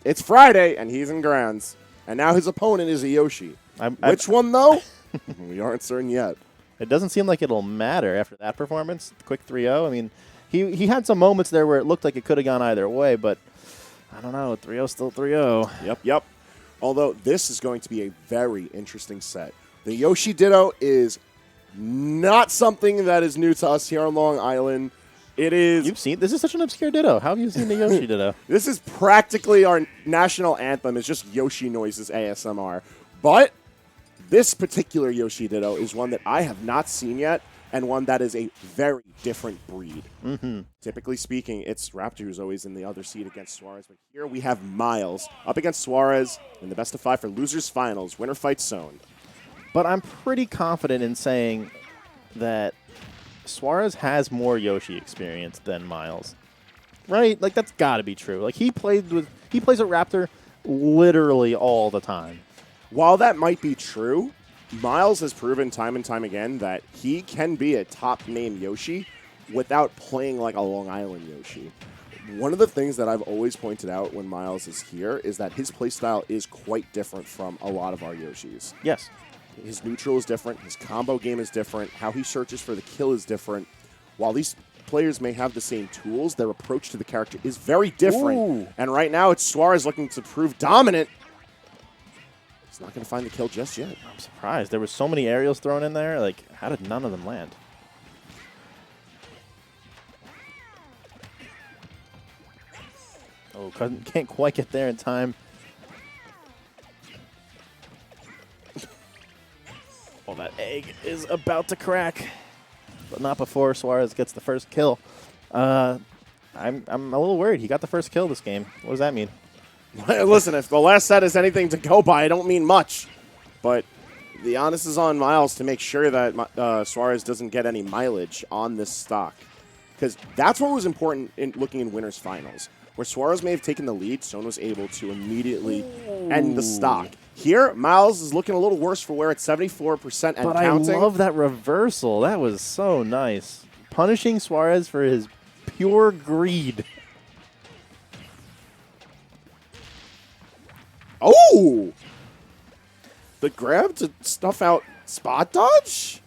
It's Friday, and he's in Grands. And now his opponent is a Yoshi. Which one, though? We aren't certain yet. It doesn't seem like it'll matter after that performance. Quick 3-0. I mean, he had some moments there where it looked like it could have gone either way, but I don't know. 3-0 still 3-0. Yep. Although this is going to be a very interesting set. The Yoshi Ditto is not something that is new to us here on Long Island. It is. You've seen this is such an obscure Ditto. How have you seen the Yoshi Ditto? This is practically our national anthem. It's just Yoshi noises ASMR. But this particular Yoshi Ditto is one that I have not seen yet, and one that is a very different breed. Typically speaking, it's Raptor who's always in the other seat against Suarez, but here we have Myles up against Suarez in the best of 5 for losers finals, winner fights zone. But I'm pretty confident in saying that Suarez has more Yoshi experience than Myles. Right? Like, that's got to be true. Like, he plays with Raptor literally all the time. While that might be true, Myles has proven time and time again that he can be a top-name Yoshi without playing like a Long Island Yoshi. One of the things that I've always pointed out when Myles is here is that his playstyle is quite different from a lot of our Yoshis. Yes. His neutral is different. His combo game is different. How he searches for the kill is different. While these players may have the same tools, their approach to the character is very different. Ooh. And right now, it's Suarez looking to prove dominant. He's not going to find the kill just yet. I'm surprised. There were so many aerials thrown in there. Like, how did none of them land? Oh, can't quite get there in time. Oh, that egg is about to crack, but not before Suarez gets the first kill. I'm a little worried. He got the first kill this game. What does that mean? Listen, if the last set is anything to go by, I don't mean much. But the onus is on Myles to make sure that Suarez doesn't get any mileage on this stock. Because that's what was important in looking in winners finals. Where Suarez may have taken the lead, Stone was able to immediately end the stock. Here, Myles is looking a little worse for where it's 74% and but counting. I love that reversal. That was so nice. Punishing Suarez for his pure greed. Oh! The grab to stuff out spot dodge?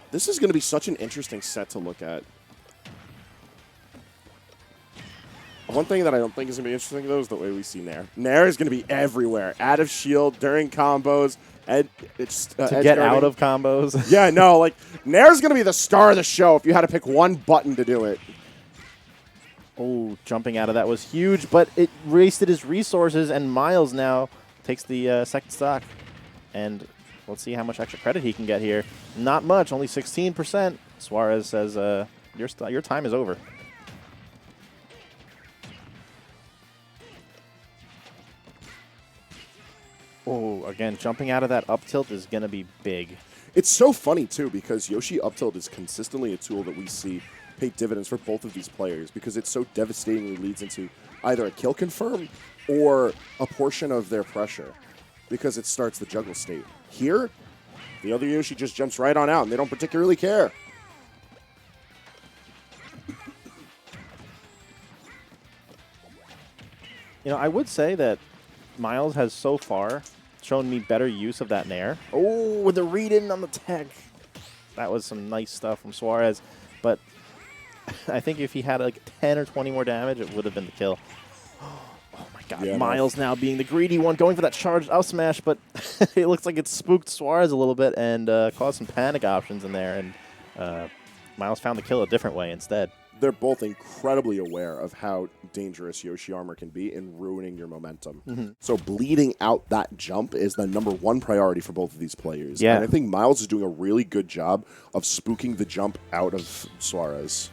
This is going to be such an interesting set to look at. One thing that I don't think is going to be interesting, though, is the way we see Nair. Nair is going to be everywhere. Out of shield, during combos. To get out of combos. Yeah, no, like, Nair is going to be the star of the show if you had to pick one button to do it. Oh, jumping out of that was huge, but it wasted his resources, and Myles now takes the second stock. And let's see how much extra credit he can get here. Not much, only 16%. Suarez says, your time is over. Oh, again, jumping out of that up tilt is going to be big. It's so funny, too, because Yoshi up tilt is consistently a tool that we see pay dividends for both of these players because it so devastatingly leads into either a kill confirm or a portion of their pressure because it starts the juggle state. Here, the other Yoshi just jumps right on out, and they don't particularly care. You know, I would say that Myles has so far shown me better use of that Nair. Oh, with the read-in on the tech. That was some nice stuff from Suarez. But I think if he had like 10 or 20 more damage, it would have been the kill. Oh, my God. Yeah, Myles now being the greedy one, going for that charged up smash. But it looks like it spooked Suarez a little bit and caused some panic options in there. And Myles found the kill a different way instead. They're both incredibly aware of how dangerous Yoshi armor can be in ruining your momentum. So bleeding out that jump is the #1 priority for both of these players. Yeah. And I think Myles is doing a really good job of spooking the jump out of Suarez.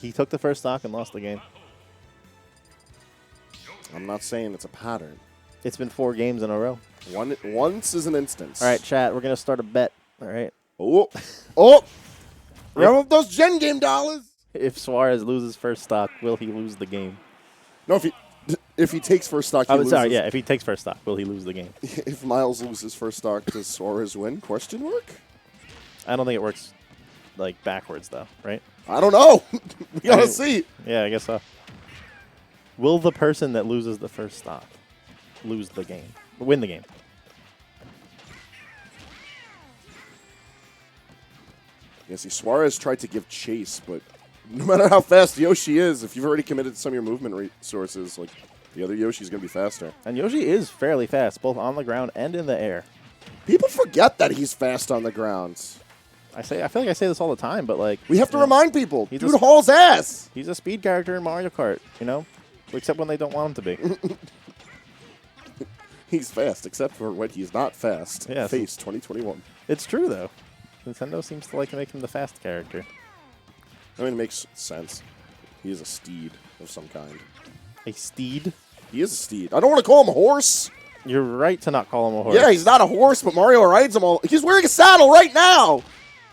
He took the first stock and lost the game. I'm not saying it's a pattern. It's been 4 games in a row. Once is an instance. All right, chat, we're going to start a bet. All right. Oh! Rev up those GenGAME dollars! If Suarez loses first stock, will he lose the game? No, if he takes first stock, he loses. Sorry, yeah, if he takes first stock, will he lose the game? If Myles loses first stock, does Suarez win? Question mark? I don't think it works like backwards though, right? I don't know. We gotta see. Yeah, I guess so. Will the person that loses the first stock lose the game? Win the game? Yeah, see, Suarez tried to give chase, but no matter how fast Yoshi is, if you've already committed to some of your movement resources, like the other Yoshi's going to be faster. And Yoshi is fairly fast, both on the ground and in the air. People forget that he's fast on the ground. I feel like I say this all the time, but like we have to remind people. Dude hauls ass. He's a speed character in Mario Kart, you know, except when they don't want him to be. He's fast, except for when he's not fast. Yeah, Face 2021. It's true though. Nintendo seems to like to make him the fast character. I mean, it makes sense. He is a steed of some kind. A steed? He is a steed. I don't want to call him a horse. You're right to not call him a horse. Yeah, he's not a horse, but Mario rides him all. He's wearing a saddle right now.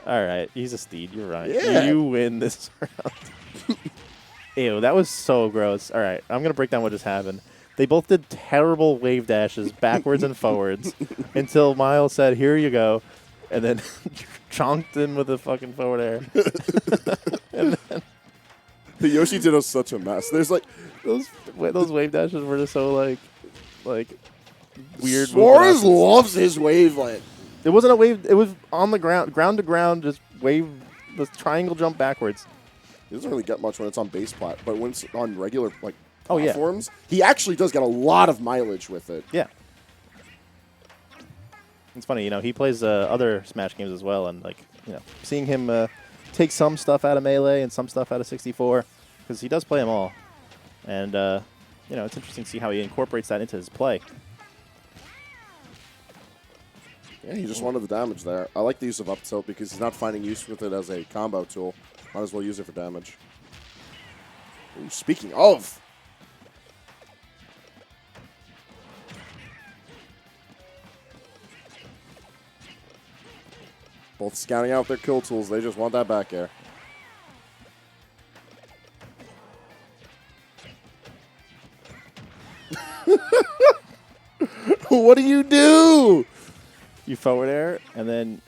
All right, he's a steed. You're right. Yeah. You win this round. Ew, that was so gross. All right, I'm going to break down what just happened. They both did terrible wave dashes backwards and forwards until Myles said, "Here you go," and then chonked in with a fucking forward air. And then the Yoshi did us such a mess. There's like those wave dashes were just so like weird. Suarez loves his wavelet. It wasn't a wave. It was on the ground, ground to ground, just wave the triangle jump backwards. He doesn't really get much when it's on base plat, but when it's on regular like Oh, yeah. platforms, he actually does get a lot of mileage with it. Yeah. It's funny, you know, he plays other Smash games as well, and, like, you know, seeing him take some stuff out of Melee and some stuff out of 64, because he does play them all. And, you know, it's interesting to see how he incorporates that into his play. Yeah, he just wanted the damage there. I like the use of up tilt because he's not finding use with it as a combo tool. Might as well use it for damage. Ooh, speaking of... both scouting out their kill tools. They just want that back air. What do you do? You forward air, and then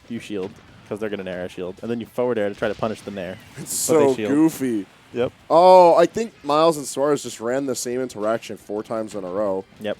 you shield, because they're going to nair a shield. And then you forward air to try to punish the nair. It's so goofy. Yep. Oh, I think Myles and Suarez just ran the same interaction 4 times in a row. Yep.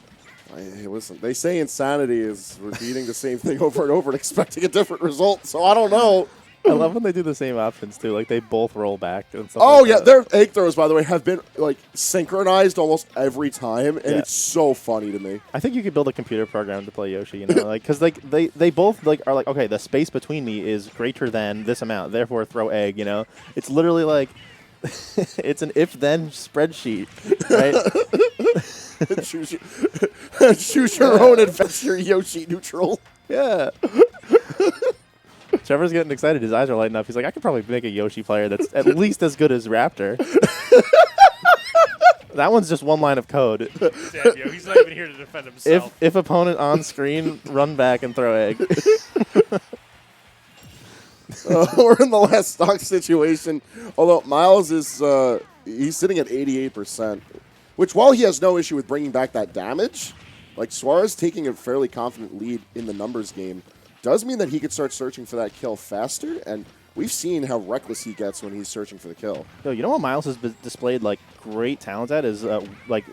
Hey, listen, they say insanity is repeating the same thing over and over and expecting a different result, so I don't know. I love when they do the same options, too. Like, they both roll back and stuff Oh, like yeah, that. their egg throws, by the way, have been, like, synchronized almost every time, and it's so funny to me. I think you could build a computer program to play Yoshi, you know, like, because like they both like are like, okay, the space between me is greater than this amount, therefore throw egg, you know. It's literally like, it's an if-then spreadsheet, right? Choose your own adventure, Yoshi neutral. Yeah. Trevor's getting excited. His eyes are lighting up. He's like, I could probably make a Yoshi player that's at least as good as Raptor. That one's just one line of code. Damn, yo, he's not even here to defend himself. If opponent on screen, run back and throw egg. We're in the last stock situation. Although Myles is he's sitting at 88%, which while he has no issue with bringing back that damage, like Suarez taking a fairly confident lead in the numbers game does mean that he could start searching for that kill faster, and we've seen how reckless he gets when he's searching for the kill. Yo, you know what Myles has displayed like great talent at is like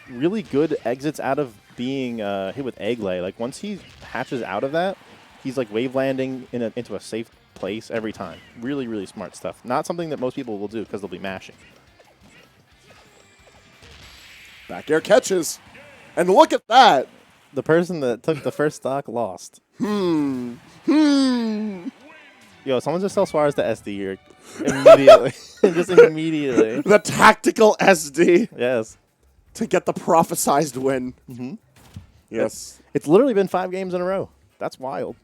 really good exits out of being hit with egg lay. Like once he hatches out of that, he's like wave landing into a safe place every time. Really, really smart stuff. Not something that most people will do because they'll be mashing. Back air catches. And look at that. The person that took the first stock lost. Yo, someone just tell Suarez to SD here. Immediately. Just immediately. The tactical SD. Yes. To get the prophesized win. Mm-hmm. Yes. It's literally been 5 games in a row. That's wild.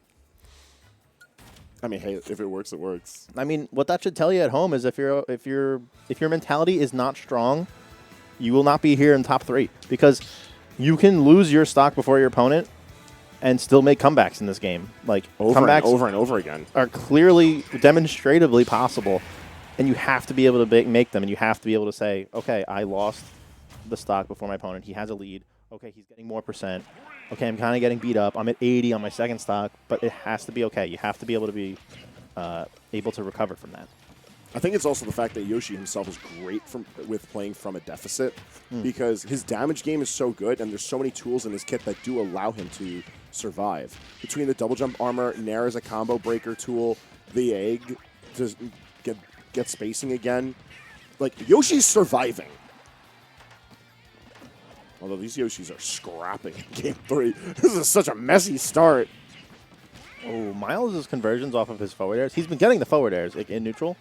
I mean, hey, if it works, it works. I mean, what that should tell you at home is if your mentality is not strong, you will not be here in top 3 because you can lose your stock before your opponent and still make comebacks in this game. Like comebacks over and over again are clearly demonstratively possible, and you have to be able to make them, and you have to be able to say, okay, I lost the stock before my opponent. He has a lead. Okay, he's getting more %. Okay, I'm kind of getting beat up. I'm at 80 on my second stock, but it has to be okay. You have to be able to be able to recover from that. I think it's also the fact that Yoshi himself is great with playing from a deficit because his damage game is so good and there's so many tools in his kit that do allow him to survive. Between the double jump armor, Nair as a combo breaker tool, the egg to get spacing again. Like, Yoshi's surviving. Although these Yoshis are scrapping in Game 3. This is such a messy start. Oh, Myles' conversions off of his forward airs. He's been getting the forward airs in neutral,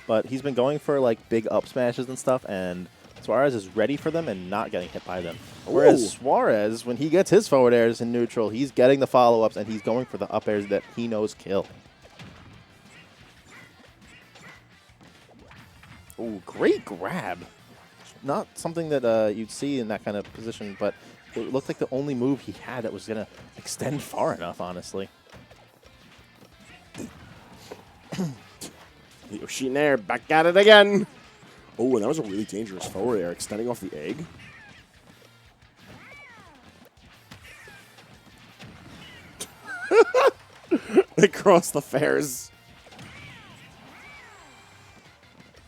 but he's been going for like big up smashes and stuff, and Suarez is ready for them and not getting hit by them. Whereas Suarez, when he gets his forward airs in neutral, he's getting the follow-ups and he's going for the up airs that he knows kill. Oh, great grab. Not something that you'd see in that kind of position, but it looked like the only move he had that was going to extend far enough, honestly. Yoshi Nair back at it again. Oh, and that was a really dangerous forward air, extending off the egg. They crossed the fairs.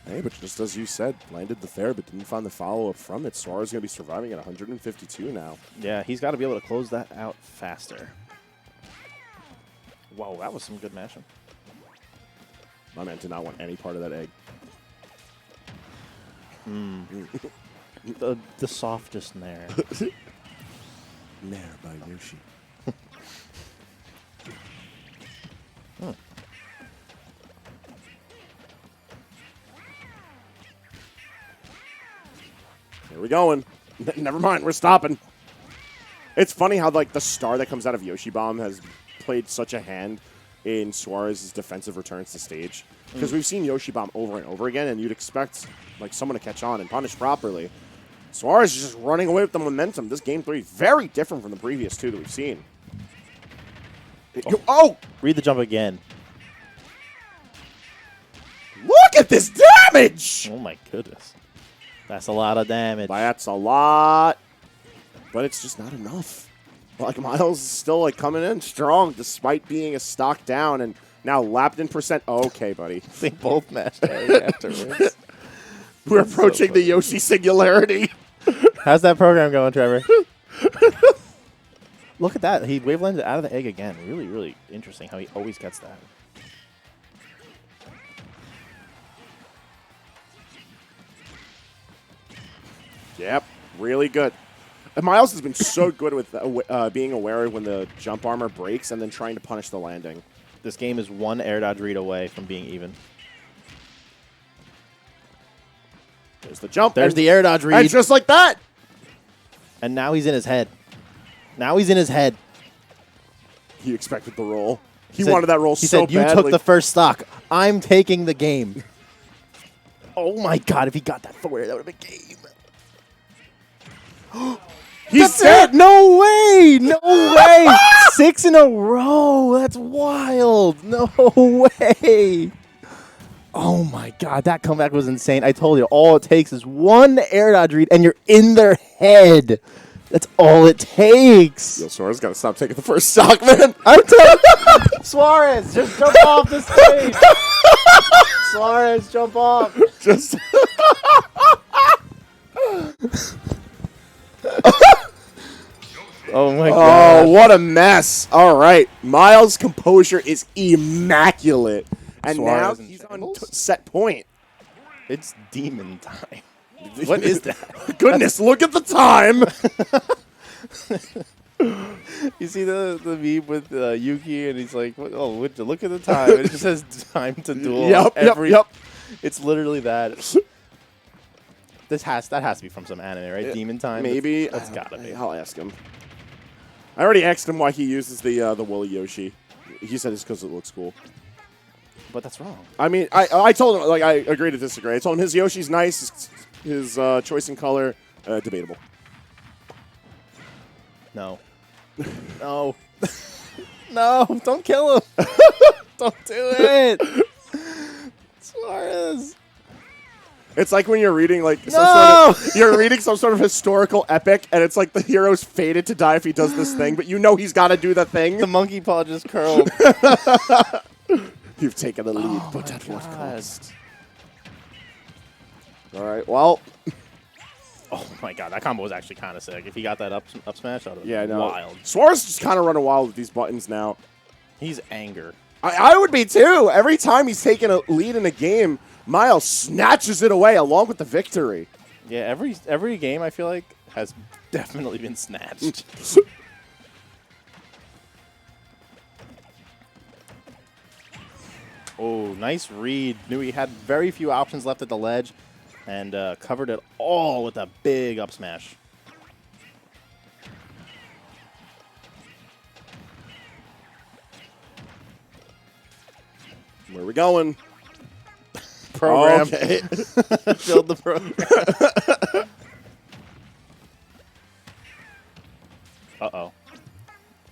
Hey, but just as you said, landed the fair but didn't find the follow-up from it. Suarez is going to be surviving at 152 now. Yeah, he's got to be able to close that out faster. Whoa, that was some good mashing. My man did not want any part of that egg. The softest Nair. Nair by Yoshi. Here we going. Never mind, we're stopping. It's funny how like the star that comes out of Yoshi Bomb has played such a hand in Suarez's defensive returns to stage. Because we've seen Yoshi Bomb over and over again, and you'd expect like someone to catch on and punish properly. Suarez is just running away with the momentum. This Game 3 very different from the previous two that we've seen. Oh! Read the jump again. Look at this damage! Oh my goodness. That's a lot of damage. That's a lot. But it's just not enough. Like, Myles is still like coming in strong despite being a stock down and now lapped in percent. Okay, buddy. They both matched afterwards. We're approaching the Yoshi singularity. How's that program going, Trevor? Look at that. He wave landed out of the egg again. Really, really interesting how he always gets that. Yep, really good. And Myles has been so good with being aware of when the jump armor breaks and then trying to punish the landing. This game is one air dodge read away from being even. There's the jump. There's the air dodge read. And just like that. And now he's in his head. Now he's in his head. He expected the roll. He wanted that roll so badly. He said, you took the first stock. I'm taking the game. Oh, my God. If he got that forward, that would have been game. He's dead. No way. No way. 6 in a row. That's wild. No way. Oh, my God. That comeback was insane. I told you, all it takes is one air dodge read, and you're in their head. That's all it takes. Yo, Suarez got to stop taking the first stock, man. I'm telling you. Suarez, just jump off the stage. Suarez, jump off. Just. Oh, my God. Oh, what a mess. All right. Myles' composure is immaculate. And Suarez now in he's shambles? on set point. It's demon time. What is that? Goodness, look at the time. You see the meme with Yuki, and he's like, "Oh, look at the time." And it just says "time to duel." Yep. It's literally that. That has to be from some anime, right? Demon time. Maybe That's gotta be. I'll ask him. I already asked him why he uses the woolly Yoshi. He said it's because it looks cool. But that's wrong. I mean, I told him, like, I agree to disagree. I told him his Yoshi's nice, his choice in color, debatable. No. No. No, don't kill him. Don't do it. Suarez. It's like when you're reading like No! you're reading some sort of historical epic, and it's like the hero's fated to die if he does this thing, but you know he's got to do the thing. The monkey paw just curled. You've taken the lead, Oh but my at what God. cost? All right, well, Oh my God, that combo was actually kind of sick. If he got that up smash, that would have yeah, been no. wild. Suarez is just kind of running wild with these buttons now. He's anger. I would be too. Every time he's taking a lead in a game, Myles snatches it away along with the victory. Yeah, every game I feel like has definitely been snatched. Oh, nice read. Knew he had very few options left at the ledge and covered it all with a big up smash. Where are we going? Program. Okay. Build the program. Uh-oh.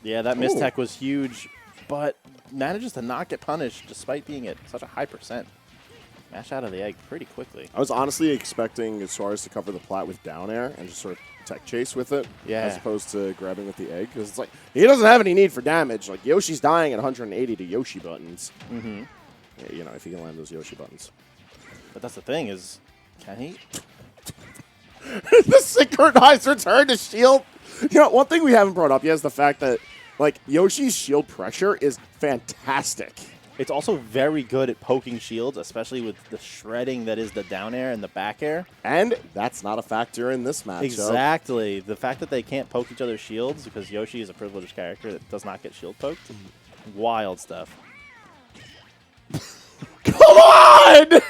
Yeah, that mistech was huge, but manages to not get punished despite being at such a high percent. Mash out of the egg pretty quickly. I was honestly expecting Suarez to cover the plat with down air and just sort of tech chase with it, Yeah. as opposed to grabbing with the egg. Because it's like, he doesn't have any need for damage. Like, Yoshi's dying at 180 to Yoshi buttons. Mm-hmm. Yeah, you know, if he can land those Yoshi buttons. But that's the thing is, can he? The synchronized return to shield. You know, one thing we haven't brought up yet is the fact that, like, Yoshi's shield pressure is fantastic. It's also very good at poking shields, especially with the shredding that is the down air and the back air. And that's not a factor in this matchup. Exactly. The fact that they can't poke each other's shields because Yoshi is a privileged character that does not get shield poked. Wild stuff. Come on!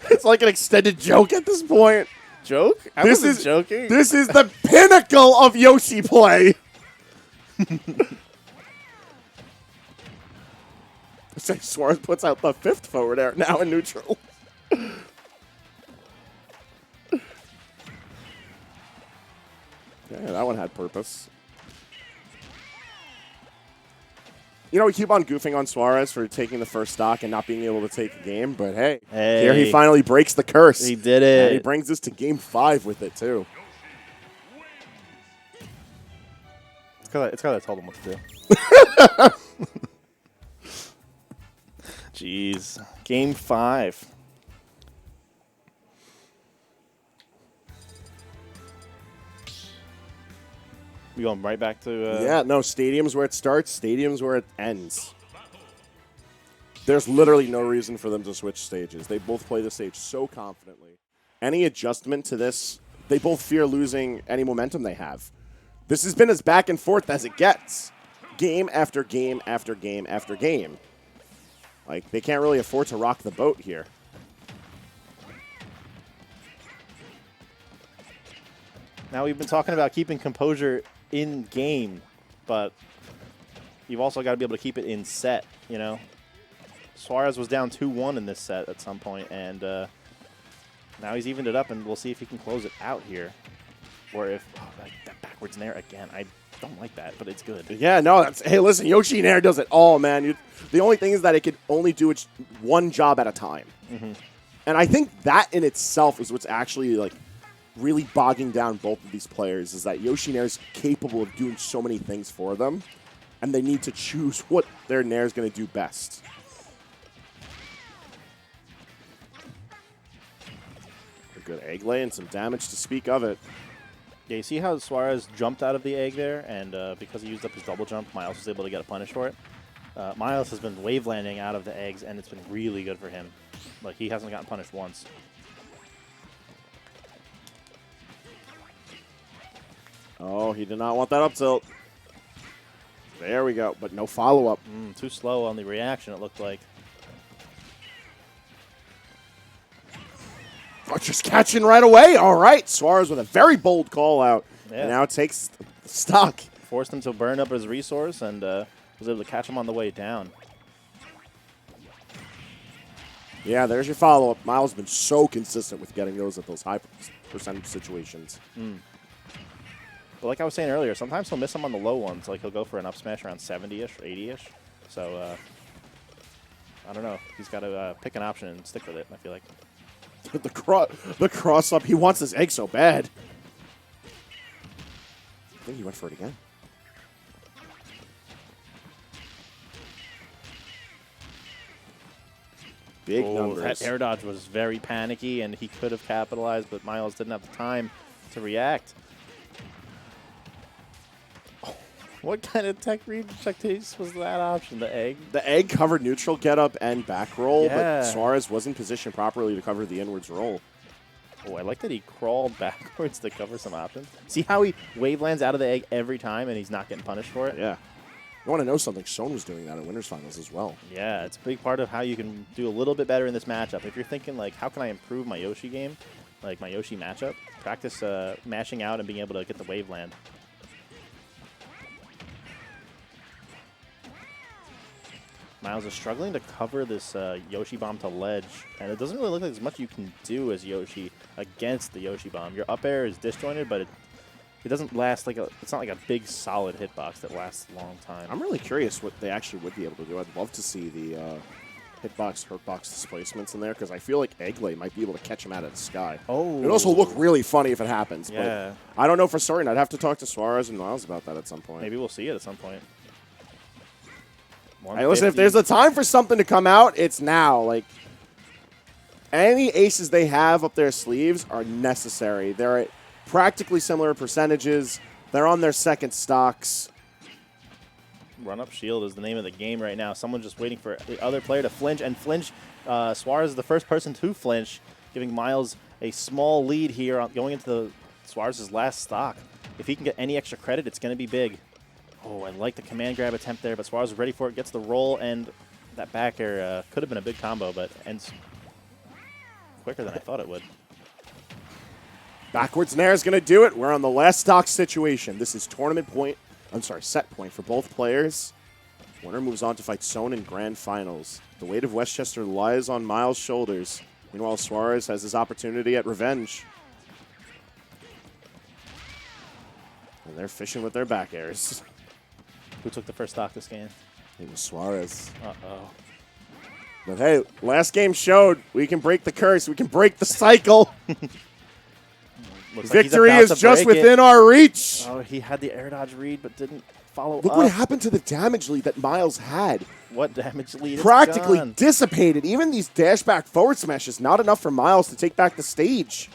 It's like an extended joke at this point. Joke? I This wasn't is joking. This is the pinnacle of Yoshi play. Suarez puts out the 5th forward air now in neutral. Yeah, that one had purpose. You know, we keep on goofing on Suarez for taking the first stock and not being able to take a game, but hey, here he finally breaks the curse. He did it. And he brings us to game 5 with it, too. It's because I told him what to do. Jeez. Game 5. We going right back to... Yeah, no, stadium's where it starts, stadium's where it ends. There's literally no reason for them to switch stages. They both play the stage so confidently. Any adjustment to this, they both fear losing any momentum they have. This has been as back and forth as it gets. Game after game after game after game. Like, they can't really afford to rock the boat here. Now, we've been talking about keeping composure in game, but you've also got to be able to keep it in set, you know? Suarez was down 2-1 in this set at some point, and now he's evened it up, and we'll see if he can close it out here. Or if, that backwards nair again. I don't like that, but it's good. Yeah, no, that's, hey, listen, Yoshi Nair does it all, man. The only thing is that it could only do it one job at a time. Mm-hmm. And I think that in itself is what's actually, like, really bogging down both of these players, is that Yoshi Nair is capable of doing so many things for them, and they need to choose what their Nair is going to do best. A good egg lay and some damage to speak of it. Yeah, you see how Suarez jumped out of the egg there, and because he used up his double jump, Myles was able to get a punish for it. Myles has been wave landing out of the eggs, and it's been really good for him. Like, he hasn't gotten punished once. Oh, he did not want that up tilt. There we go, but no follow-up. Too slow on the reaction, it looked like. Oh, just catching right away. All right, Suarez with a very bold call out. Yeah. And now it takes the stock. Forced him to burn up his resource, and was able to catch him on the way down. Yeah, there's your follow-up. Myles has been so consistent with getting those at those high percentage situations. But like I was saying earlier, sometimes he'll miss them on the low ones. Like, he'll go for an up smash around 70-ish or 80-ish. So, I don't know. He's got to pick an option and stick with it, I feel like. The cross-up, he wants this egg so bad. I think he went for it again. Big That numbers. air dodge was very panicky, and he could have capitalized, but Myles didn't have the time to react. Oh, what kind of tech read check taste was that option? The egg? The egg covered neutral get up and back roll, but Yeah. Suarez wasn't positioned properly to cover the inwards roll. Oh, I like that he crawled backwards to cover some options. See how he wave lands out of the egg every time, and he's not getting punished for it? Yeah. You want to know something? Sean was doing that at Winners Finals as well. Yeah, it's a big part of how you can do a little bit better in this matchup. If you're thinking, like, how can I improve my Yoshi game, like my Yoshi matchup, practice mashing out and being able to get the wave land. Myles is struggling to cover this Yoshi bomb to ledge, and it doesn't really look like there's much you can do as Yoshi against the Yoshi bomb. Your up air is disjointed, but it doesn't last like it's not like a big solid hitbox that lasts a long time. I'm really curious what they actually would be able to do. I'd love to see the hitbox, hurtbox displacements in there because I feel like Eggley might be able to catch him out of the sky. Oh. It would also look really funny if it happens. Yeah. But I don't know for certain. I'd have to talk to Suarez and Myles about that at some point. Maybe we'll see it at some point. Hey, listen, if there's a time for something to come out, it's now. Like, any aces they have up their sleeves are necessary. They're at practically similar percentages. They're on their second stocks. Run-up shield is the name of the game right now. Someone's just waiting for the other player to flinch, and flinch. Suarez is the first person to flinch, giving Myles a small lead here going into Suarez's last stock. If he can get any extra credit, it's going to be big. Oh, I like the command grab attempt there, but Suarez is ready for it, gets the roll, and that back air could have been a big combo, but ends quicker than I thought it would. Backwards Nair is going to do it. We're on the last stock situation. This is tournament point. I'm sorry, set point for both players. Winner moves on to fight Son in grand finals. The weight of Westchester lies on Myles' shoulders. Meanwhile, Suarez has his opportunity at revenge. And they're fishing with their back airs. Who took the first stock this game? It was Suarez. Uh-oh. But hey, last game showed we can break the curse. We can break the cycle. Looks like he's Victory about is to just break it. within our reach. Oh, he had the air dodge read, but didn't follow Look up. what happened to the damage lead that Myles had. What damage lead? It's Practically gone. dissipated. Even these dash back forward smashes, not enough for Myles to take back the stage.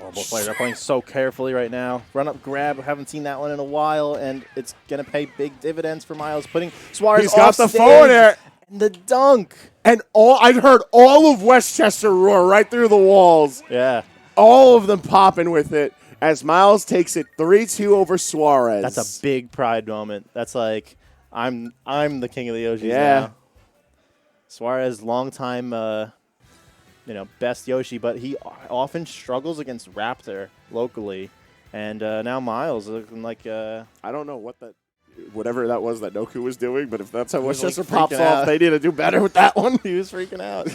Oh, both players are playing so carefully right now. Run up grab, haven't seen that one in a while, and it's going to pay big dividends for Myles. Putting Suarez He's got off the stage, forward air. and the dunk. And I'd heard all of Westchester roar right through the walls. Yeah. All of them popping with it as Myles takes it 3-2 over Suarez. That's a big pride moment. That's like, I'm the king of the Yoshis Yeah. now. Suarez, longtime best Yoshi, but he often struggles against Raptor locally. And now Myles looking like I don't know whatever that was that Noku was doing, but if that's how was, like, Westchester pops freaking off, out. they need to do better with that one. he was freaking out.